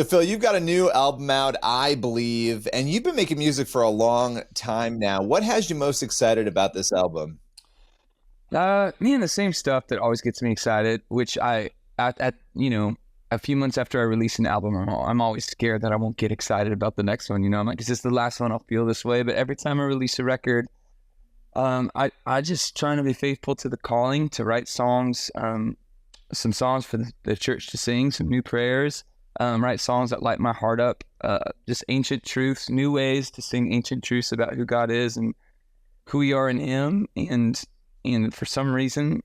So Phil, you've got a new album out, I believe, and you've been making music for a long time now. What has you most excited about this album? Me and the same stuff that always gets me excited, which a few months after I release an album, I'm always scared that I won't get excited about the next one. I'm like, is this the last one? I'll feel this way. But every time I release a record, I just trying to be faithful to the calling to write songs, some songs for the church to sing, some new prayers, write songs that light my heart up, just ancient truths, new ways to sing ancient truths about who God is and who we are in Him. And for some reason,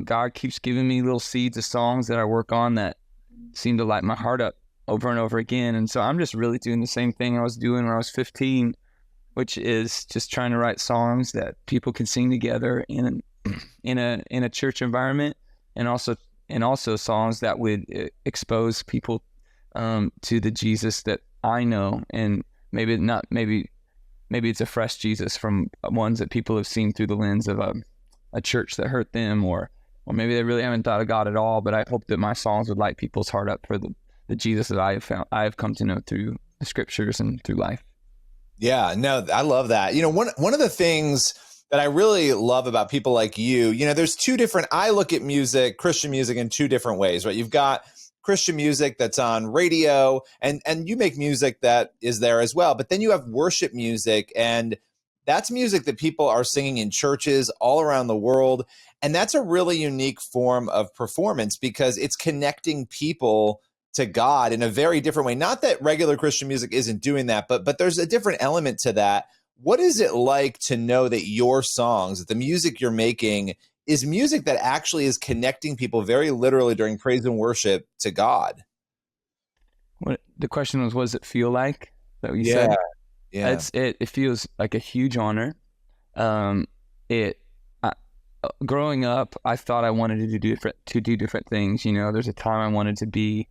God keeps giving me little seeds of songs that I work on that seem to light my heart up over and over again. And so I'm just really doing the same thing I was doing when I was 15, which is just trying to write songs that people can sing together in a church environment, and also songs that would expose people to the Jesus that I know, and maybe it's a fresh Jesus from ones that people have seen through the lens of a church that hurt them, or maybe they really haven't thought of God at all. But I hope that my songs would light people's heart up for the Jesus that I have come to know through the scriptures and through life. Yeah, no, I love that. One of the things that I really love about people like you, there's I look at music, Christian music, in two different ways, right? You've got Christian music that's on radio, and you make music that is there as well. But then you have worship music, and that's music that people are singing in churches all around the world. And that's a really unique form of performance because it's connecting people to God in a very different way. Not that regular Christian music isn't doing that, but there's a different element to that. What is it like to know that your songs, that the music you're making, is music that actually is connecting people very literally during praise and worship to God? What the question was, what does it feel like? That what you said? Yeah. It feels like a huge honor. Growing up, I thought I wanted to do different things. There's a time I wanted to be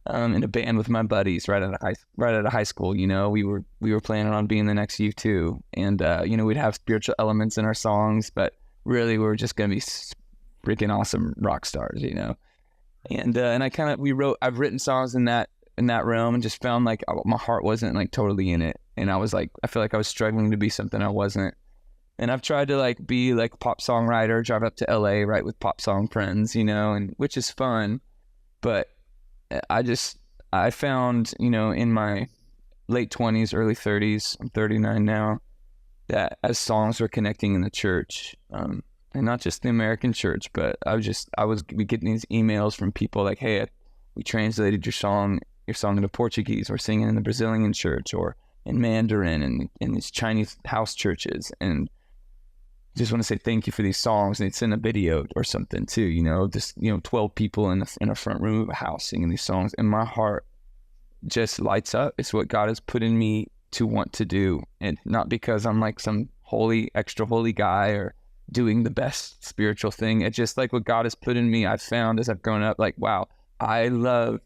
in a band with my buddies right out of high school. We were planning on being the next U2, and we'd have spiritual elements in our songs, but really we were just gonna be freaking awesome rock stars. And I've written songs in that realm, and just found like my heart wasn't like totally in it, and I feel like I was struggling to be something I wasn't. And I've tried to like be like a pop songwriter, drive up to LA, write with pop song friends, and which is fun. But I found, in my late 20s, early 30s, I'm 39 now, that as songs were connecting in the church, and not just the American church, but we getting these emails from people like, hey, we translated your song into Portuguese, or singing in the Brazilian church, or in Mandarin, and in these Chinese house churches, and just want to say thank you for these songs. And they'd send a video or something too, 12 people in a front room of a house singing these songs, and my heart just lights up. It's what God has put in me to want to do, and not because I'm like some extra holy guy or doing the best spiritual thing. It's just like what God has put in me. I've found as I've grown up, like, wow, I love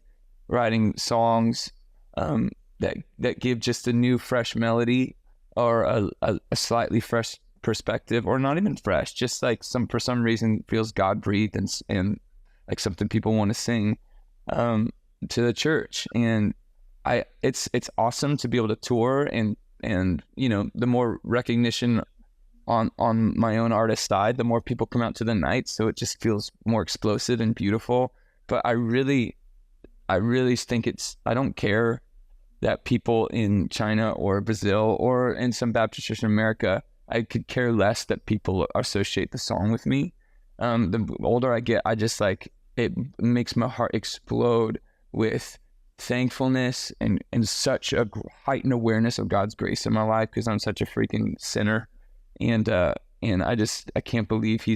writing songs that give just a new, fresh melody, or a slightly fresh perspective, or not even fresh, just like for some reason feels God breathed, and like something people want to sing to the church. And it's awesome to be able to tour, and the more recognition on my own artist side, the more people come out to the night, so it just feels more explosive and beautiful. But I really think I don't care that people in China or Brazil or in some Baptist church in America, I could care less that people associate the song with me. The older I get, I just like, it makes my heart explode with thankfulness and such a heightened awareness of God's grace in my life, because I'm such a freaking sinner. And I can't believe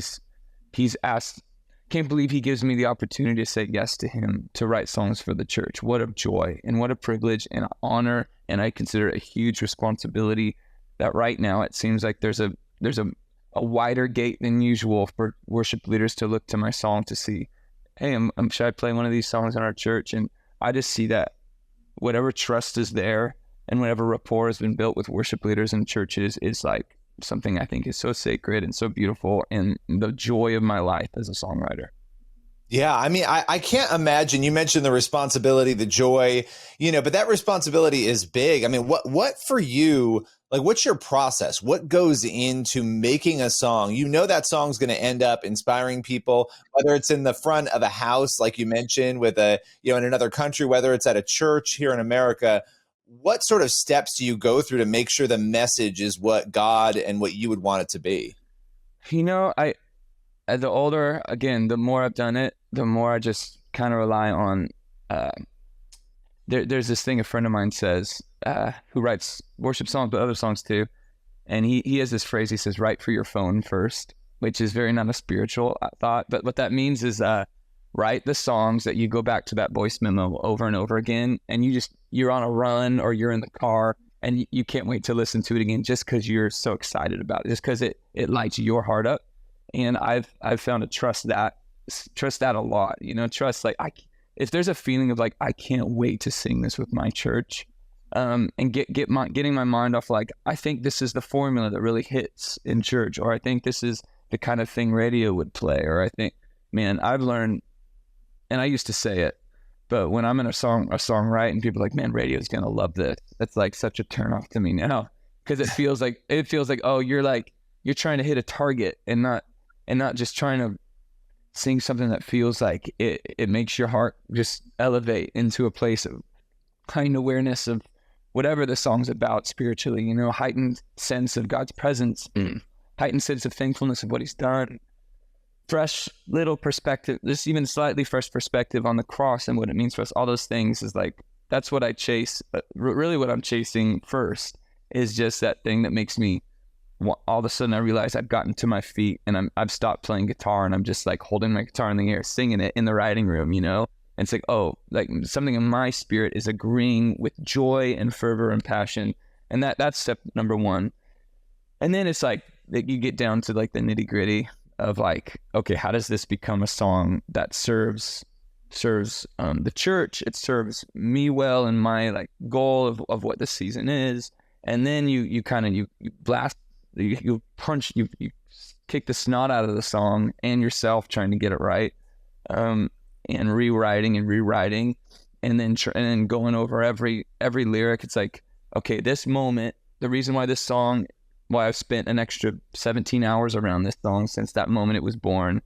can't believe he gives me the opportunity to say yes to him, to write songs for the church. What a joy and what a privilege and honor. And I consider it a huge responsibility that right now it seems like there's a wider gate than usual for worship leaders to look to my song to see, hey, should I play one of these songs in our church? And I just see that whatever trust is there and whatever rapport has been built with worship leaders in churches is like something I think is so sacred and so beautiful, and the joy of my life as a songwriter. Yeah, I mean, I can't imagine. You mentioned the responsibility, the joy, but that responsibility is big. I mean, what for you, like, what's your process? What goes into making a song? That song's going to end up inspiring people, whether it's in the front of a house, like you mentioned, with in another country, whether it's at a church here in America. What sort of steps do you go through to make sure the message is what God and what you would want it to be? I the older, again, the more I've done it, the more I just kind of rely on. Uh, there's this thing a friend of mine says, who writes worship songs, but other songs too. And he has this phrase. He says, "Write for your phone first," which is very not a spiritual thought. But what that means is, write the songs that you go back to that voice memo over and over again, and you're on a run or you're in the car and you can't wait to listen to it again just because you're so excited about it, just because it lights your heart up. And I've found to trust that a lot. Trust, like, if there's a feeling of like I can't wait to sing this with my church, and getting my mind off, like, I think this is the formula that really hits in church, or I think this is the kind of thing radio would play, or I think, man, I've learned, and I used to say it, but when I'm in a song right, and people are like, man, radio's gonna love this, that's like such a turnoff to me now, because it feels like oh, you're trying to hit a target and not just trying to sing something that feels like it makes your heart just elevate into a place of heightened awareness of whatever the song's about spiritually, heightened sense of God's presence, heightened sense of thankfulness of what he's done, fresh little perspective, just even slightly fresh perspective on the cross and what it means for us. All those things is like, that's what I chase. Really what I'm chasing first is just that thing that makes me, all of a sudden I realize I've gotten to my feet and I've stopped playing guitar and I'm just like holding my guitar in the air, singing it in the writing room, And it's like, oh, like something in my spirit is agreeing with joy and fervor and passion. And that's step number one. And then it's like you get down to like the nitty gritty of like, okay, how does this become a song that serves the church? It serves me well and my like goal of what the season is. And then you blast, you punch, you kick the snot out of the song and yourself trying to get it right, and rewriting, and then going over every lyric. It's like, okay, this moment, the reason why I've spent an extra 17 hours around this song since that moment it was born,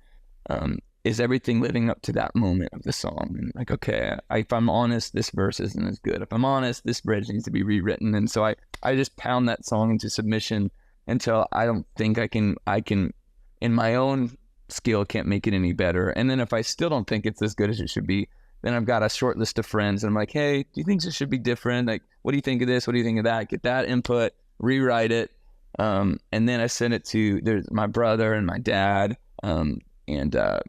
is everything living up to that moment of the song. And like, okay, if I'm honest, this verse isn't as good. If I'm honest, this bridge needs to be rewritten. And so I just pound that song into submission until I don't think I can, in my own skill, can't make it any better. And then if I still don't think it's as good as it should be, then I've got a short list of friends and I'm like, hey, do you think this should be different? Like, what do you think of this? What do you think of that? Get that input, rewrite it. And then I send it to there's my brother and my dad, and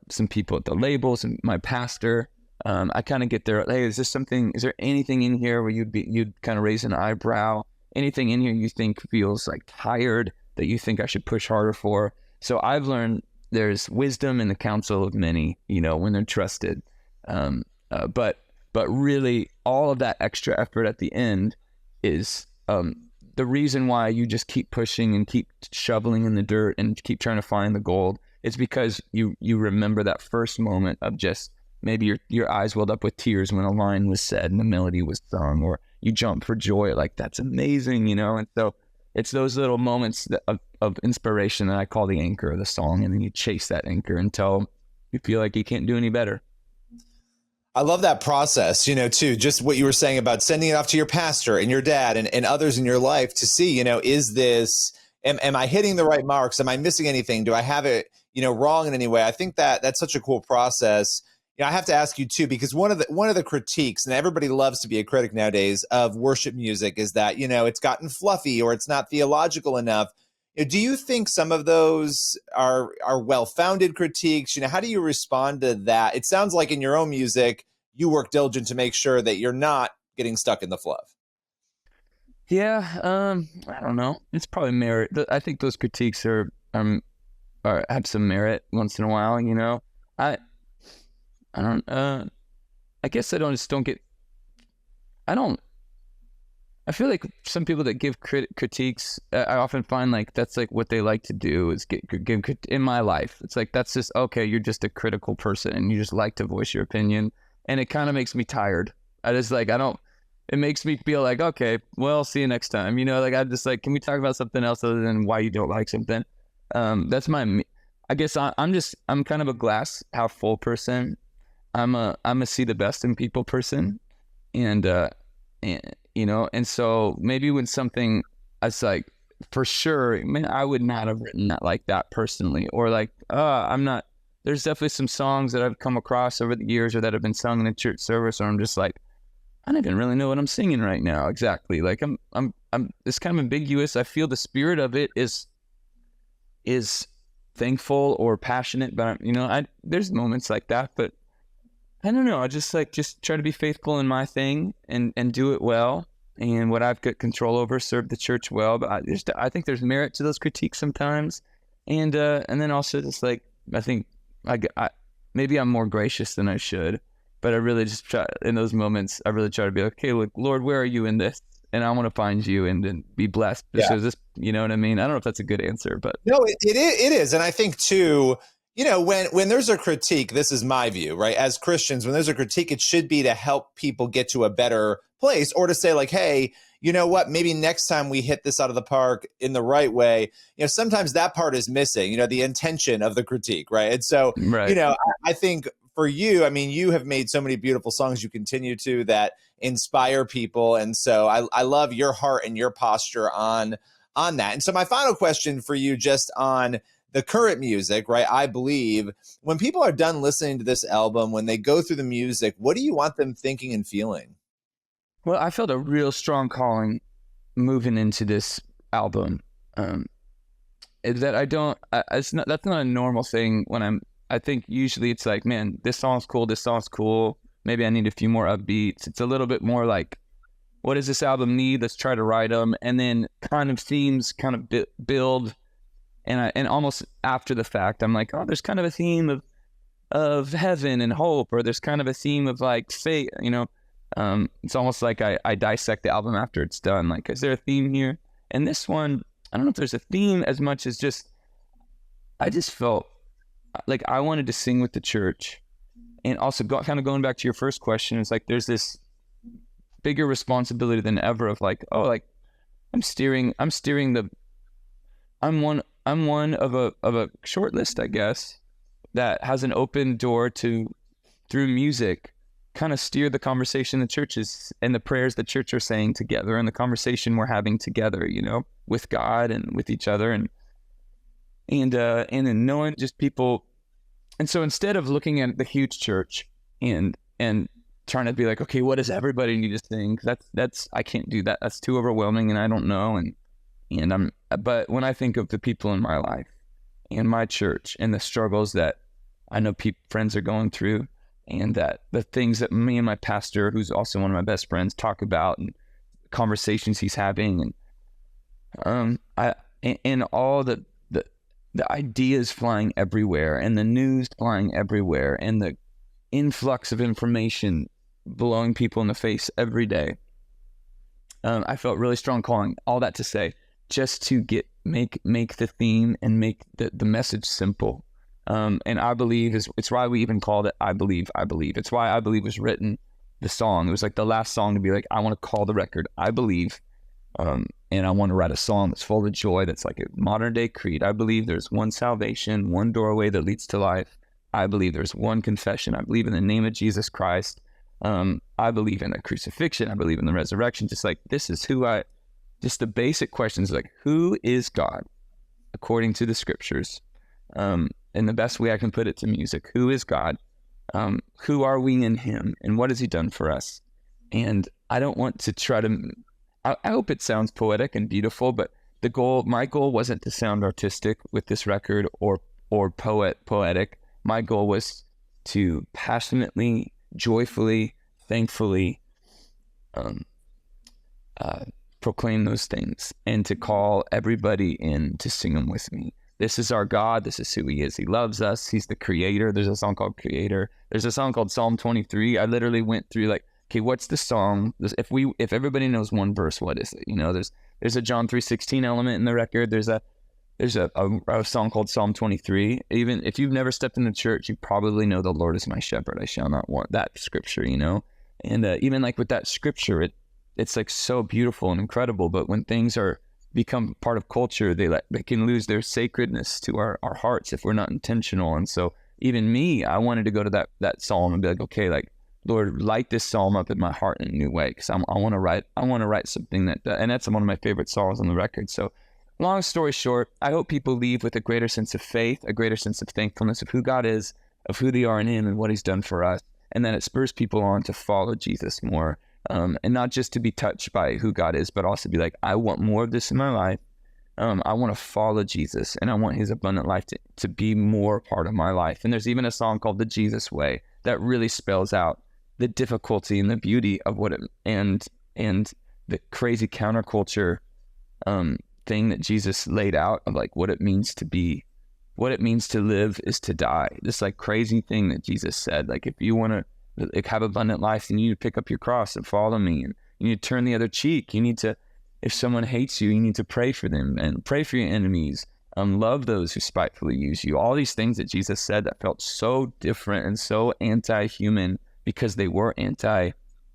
some people at the labels and my pastor. I kind of get there. Hey, is there anything in here where you'd kind of raise an eyebrow? Anything in here you think feels like tired that you think I should push harder for? So I've learned there's wisdom in the counsel of many, when they're trusted. But really all of that extra effort at the end is, the reason why you just keep pushing and keep shoveling in the dirt and keep trying to find the gold is because you remember that first moment of just maybe your eyes welled up with tears when a line was said and the melody was sung, or you jump for joy, like that's amazing, And so it's those little moments of inspiration that I call the anchor of the song, and then you chase that anchor until you feel like you can't do any better. I love that process, too, just what you were saying about sending it off to your pastor and your dad and others in your life to see, is this, am I hitting the right marks? Am I missing anything? Do I have it, wrong in any way? I think that's such a cool process. I have to ask you too, because one of the critiques, and everybody loves to be a critic nowadays, of worship music is that, it's gotten fluffy or it's not theological enough. Do you think some of those are well-founded critiques? How do you respond to that? It sounds like in your own music, you work diligent to make sure that you're not getting stuck in the fluff. Yeah, I don't know. It's probably merit. I think those critiques are have some merit once in a while. I don't. I guess I don't get. I don't. I feel like some people that give critiques, I often find like that's like what they like to do is give in my life. It's like that's just okay. You're just a critical person, and you just like to voice your opinion, and it kind of makes me tired. I just like I don't. It makes me feel like okay, well, see you next time. You know, like I'm just like, can we talk about something else other than why you don't like something? That's my. I guess I'm kind of a glass half full person. I'm a see the best in people person, and and you know, and so maybe when something it's like for sure, man, I would not have written that like that personally, or like I'm not. There's definitely some songs that I've come across over the years or that have been sung in a church service, or I'm just like, I don't even really know what I'm singing right now exactly. Like I'm it's kind of ambiguous. I feel the spirit of it is thankful or passionate, but you know, there's moments like that, but I don't know. I just try to be faithful in my thing and do it well, and what I've got control over, serve the church well. But I think there's merit to those critiques sometimes, and then also just like I think I maybe I'm more gracious than I should, but I really just try in those moments. I really try to be like, okay, look, Lord, where are you in this? And I want to find you and then be blessed. Yeah. So this, you know what I mean? I don't know if that's a good answer, but no, it is, and I think too. You know, when there's a critique, this is my view, right? As Christians, when there's a critique, it should be to help people get to a better place, or to say like, hey, you know what, maybe next time we hit this out of the park in the right way. You know, sometimes that part is missing, you know, the intention of the critique, right? And so, right. You know, I think for you, I mean, you have made so many beautiful songs, you continue to, that inspire people. And so I love your heart and your posture on that. And so my final question for you, just on the current music, right? I believe when people are done listening to this album, when they go through the music, what do you want them thinking and feeling? Well, I felt a real strong calling moving into this album. That I don't, that's not a normal thing when I think usually it's like, man, this song's cool. Maybe I need a few more upbeats. It's a little bit more like, what does this album need? Let's try to write them. And then kind of themes kind of build. And almost after the fact, I'm like, oh, there's kind of a theme of heaven and hope, or there's kind of a theme of like faith, you know. It's almost like I dissect the album after it's done. Like, is there a theme here? And this one, I don't know if there's a theme as much as I just felt like I wanted to sing with the church. And also kind of going back to your first question, it's like there's this bigger responsibility than ever of like, oh, like I'm one of a short list, I guess, that has an open door to, through music, kind of steer the conversation the churches and the prayers the church are saying together, and the conversation we're having together, you know, with God and with each other, and then knowing just people. And so instead of looking at the huge church and trying to be like, okay, what does everybody need to sing? That's I can't do that. That's too overwhelming, and I don't know. But when I think of the people in my life and my church and the struggles that I know friends are going through, and that the things that me and my pastor, who's also one of my best friends, talk about, and conversations he's having, and all the ideas flying everywhere, and the news flying everywhere, and the influx of information blowing people in the face every day. I felt really strong calling. All that to say, just to make the theme and make the message simple. And I believe it's why we even called it I Believe. It's why I Believe was written, the song. It was like the last song to be like, I want to call the record I Believe. And I want to write a song that's full of joy, that's like a modern day creed. I believe there's one salvation, one doorway that leads to life. I believe there's one confession. I believe in the name of Jesus Christ. I believe in the crucifixion. I believe in the resurrection. Just like, this is just the basic questions, like, who is God according to the scriptures? And the best way I can put it to music, who is God? Who are we in him? And what has he done for us? And I don't want to try to, I hope it sounds poetic and beautiful, but my goal wasn't to sound artistic with this record or poetic. My goal was to passionately, joyfully, thankfully proclaim those things, and to call everybody in to sing them with me. This is our God. This is who he is. He loves us. He's the creator. There's a song called Creator. There's a song called Psalm 23. I literally went through like, okay, what's the song? If everybody knows one verse, what is it? You know, there's a John 3:16 element in the record. There's a song called Psalm 23. Even if you've never stepped into church, you probably know the Lord is my shepherd, I shall not want, that scripture, you know? And even like with that scripture, it's like so beautiful and incredible. But when things become part of culture, they can lose their sacredness to our hearts if we're not intentional. And so even me, I wanted to go to that psalm and be like, okay, like, Lord, light this psalm up in my heart in a new way, because I want to write something and that's one of my favorite songs on the record. So long story short, I hope people leave with a greater sense of faith, a greater sense of thankfulness of who God is, of who they are in him and what he's done for us. And then it spurs people on to follow Jesus more, and not just to be touched by who God is, but also be like, I want more of this in my life. I want to follow Jesus, and I want his abundant life to be more part of my life. And there's even a song called The Jesus Way that really spells out the difficulty and the beauty of what it, and the crazy counterculture thing that Jesus laid out of like what it means to live is to die. This like crazy thing that Jesus said, like, if you want to like have abundant life, then you need to pick up your cross and follow me, and you need to turn the other cheek. You need to, if someone hates you, you need to pray for them and pray for your enemies. Love those who spitefully use you. All these things that Jesus said that felt so different and so anti-human, because they were anti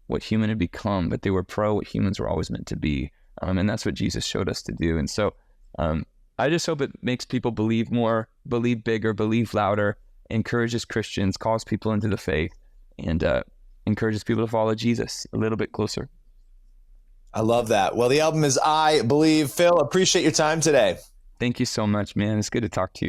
what human had become, but they were pro what humans were always meant to be. And that's what Jesus showed us to do. And so I just hope it makes people believe more, believe bigger, believe louder, encourages Christians, calls people into the faith, and encourages people to follow Jesus a little bit closer. I love that. Well, the album is I Believe. Phil, appreciate your time today. Thank you so much, man. It's good to talk to you.